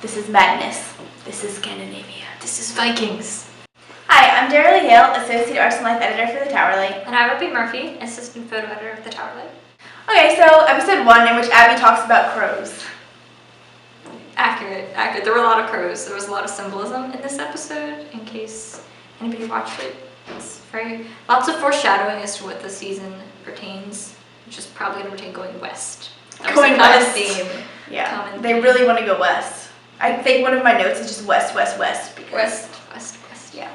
This is madness. This is Scandinavia. This is Vikings. Hi, I'm Daryllee Hale, Associate Arts and Life Editor for The Tower Light. And I'm Murphy, Assistant Photo Editor of The Tower Light. Okay, so episode 1 in which Abby talks about crows. Accurate. There were a lot of crows. There was a lot of symbolism in this episode, in case anybody watched it. It's lots of foreshadowing as to what the season pertains, which is probably going to pertain going west. Going west. Theme. Yeah, they really want to go west. I think one of my notes is just west. West. Yeah.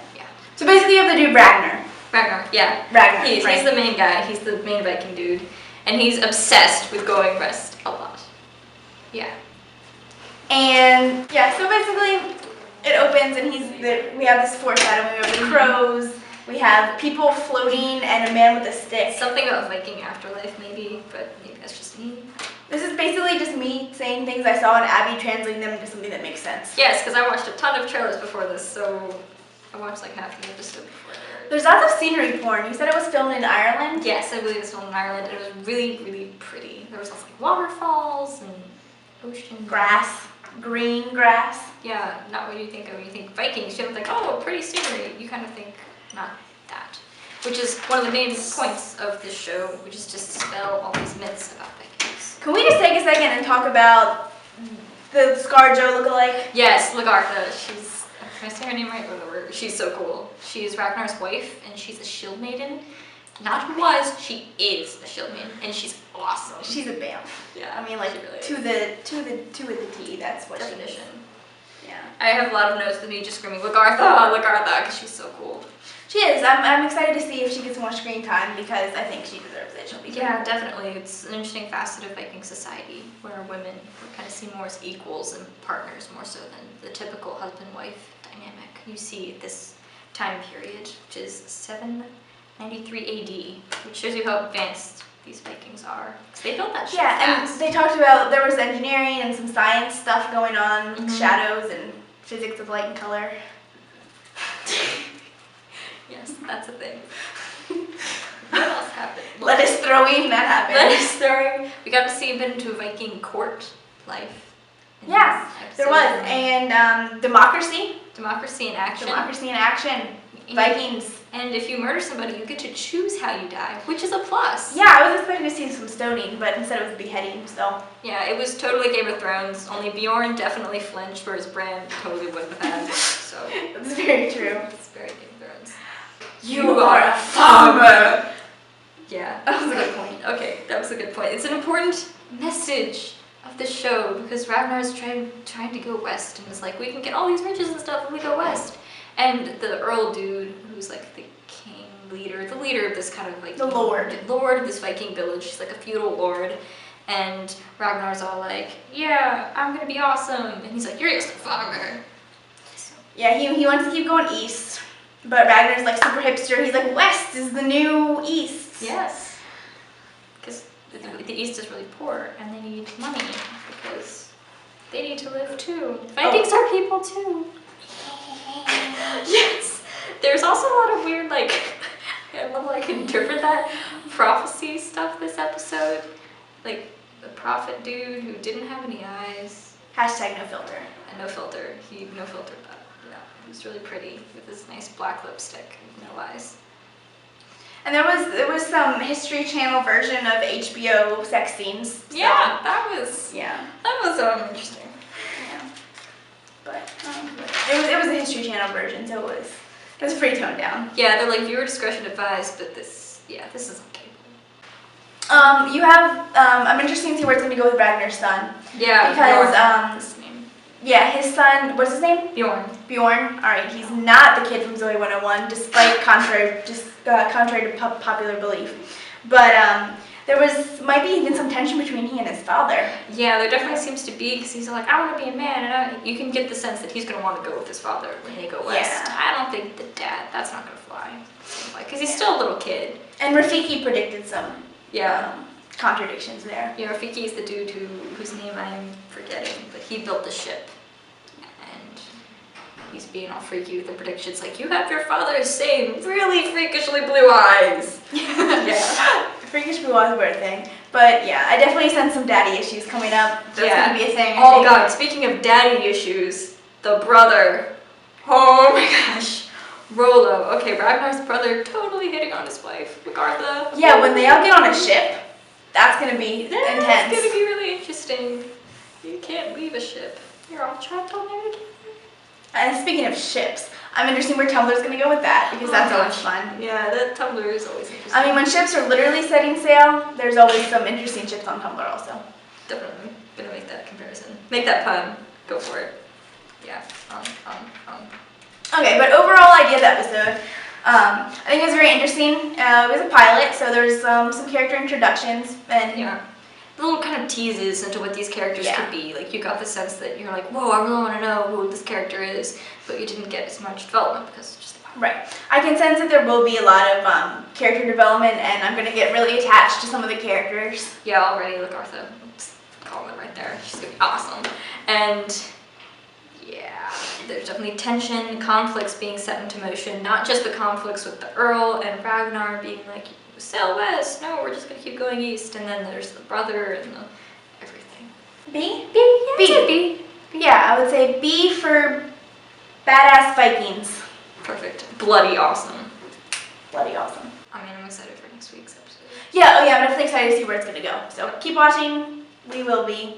So basically you have the dude Ragnar. Ragnar. He's the main guy. He's the main Viking dude. And he's obsessed with going west a lot. Yeah. And yeah, so basically it opens and we have this foreshadowing of the crows. We have people floating and a man with a stick. Something about Viking afterlife maybe, but maybe that's just me. This is basically just me saying things I saw and Abby translating them into something that makes sense. Yes, because I watched a ton of trailers before this, so I watched like half the episode before. There's lots of scenery porn. You said it was filmed in Ireland? Yes, I believe it was filmed in Ireland. It was really, really pretty. There was lots of like waterfalls and ocean. Grass. Green grass. Yeah, not what you think of when you think Vikings. You don't think, oh, pretty scenery. You kind of think not that. Which is one of the main points of this show, which is to dispel all these myths about Vikings. Can we just take a second and talk about the ScarJo lookalike? Yes, Lagartha. Can I say her name right? She's so cool. She's Ragnar's wife, and she's a shield maiden. Not was, she is a shield maiden, and she's awesome. She's a bamf. Yeah, I mean, like really to the T. That's what definition. She is. Yeah. I have a lot of notes with me just screaming Lagartha, because she's so cool. She is. I'm excited to see if she gets more screen time because I think she deserves it. She'll be Yeah, definitely. It's an interesting facet of Viking society where women are kind of seen more as equals and partners more so than the typical husband-wife dynamic you see at this time period, which is 793 AD, which shows you how advanced these Vikings are. Because they built that shit fast. And they talked about there was engineering and some science stuff going on, shadows and physics of light and color. Yes, that's a thing. What else happened? Lettuce throwing, that happened. Lettuce throwing. We got to see a bit into a Viking court life. Yeah, there was. And democracy. Democracy in action. Democracy in action. Vikings. And if you murder somebody, you get to choose how you die, which is a plus. Yeah, I was expecting to see some stoning, but instead it was beheading, so. Yeah, it was totally Game of Thrones, only Bjorn definitely flinched, whereas Bran totally wouldn't have had. So. That's very true. It's very Game of Thrones. You are a farmer! Yeah, that was a good point. Okay, that was a good point. It's an important message of the show because Ragnar's trying to go west and is like, we can get all these riches and stuff if we go west. And the Earl dude, who's like the king leader, the leader of this kind of like... The lord of this Viking village. He's like a feudal lord. And Ragnar's all like, yeah, I'm gonna be awesome. And he's like, you're just a farmer. Yeah, he wants to keep going east. But Ragnar's like super hipster. He's like, west is the new east. Yes. Because the east is really poor and they need money because they need to live too. Vikings are people too. Yes. There's also a lot of weird, like, I love how I can interpret that prophecy stuff this episode. Like, the prophet dude who didn't have any eyes. Hashtag no filter. And no filter. He no filtered that. Yeah. He was really pretty with his nice black lipstick and no eyes. And there was some History Channel version of HBO sex scenes. So. Yeah, that was interesting. Yeah. But it was a History Channel version, so it was pretty toned down. Yeah, they're like viewer discretion advised, but this isn't cable. You have I'm interested to see where it's gonna go with Ragnar's son. Yeah, because yeah, his son, what's his name? Bjorn. Bjorn. All right, he's not the kid from Zoe 101, despite contrary to popular belief. But there might be even some tension between he and his father. Yeah, there definitely seems to be, because he's like, I want to be a man, and you can get the sense that he's going to want to go with his father when they go west. Yeah. I don't think the dad, that's not going to fly. Because he's still a little kid. And Rafiki predicted some contradictions there. Yeah, Rafiki is the dude whose name I am forgetting, but he built the ship. And he's being all freaky with the predictions, like, you have your father's same really freakishly blue eyes. Yeah. freakish blue thing. But yeah, I definitely sense some daddy issues coming up. That's gonna be a thing. I Oh think. god, speaking of daddy issues, the brother. Oh my gosh. Rollo. Okay, Ragnar's brother totally hitting on his wife, Magartha. Yeah, when they all get on a ship, that's gonna be intense. It's gonna be really interesting. You can't leave a ship. You're all trapped on there together. And speaking of ships, I'm interested where Tumblr's gonna go with that because that's always fun. Yeah, that Tumblr is always interesting. I mean, when ships are literally setting sail, there's always some interesting ships on Tumblr also. Definitely gonna make that comparison. Make that pun. Go for it. Yeah. Okay, but overall idea of the episode, I think it was very interesting. It was a pilot, so there's some character introductions and Yeah. Little kind of teases into what these characters Yeah. could be. Like, you got the sense that you're like, whoa, I really want to know who this character is, but you didn't get as much development because it's just the pilot. right. I can sense that there will be a lot of character development, and I'm gonna get really attached to some of the characters. Yeah, already, Lagartha. Let's call it right there. She's gonna be awesome. And yeah, there's definitely tension, conflicts being set into motion. Not just the conflicts with the Earl and Ragnar being like, sail west, no, we're just gonna keep going east. And then there's the brother and the everything. B? B. Yeah, I would say B for badass Vikings. Perfect. Bloody awesome. Bloody awesome. I mean, I'm excited for next week's episode. Yeah, I'm definitely excited to see where it's gonna go. So keep watching. We will be.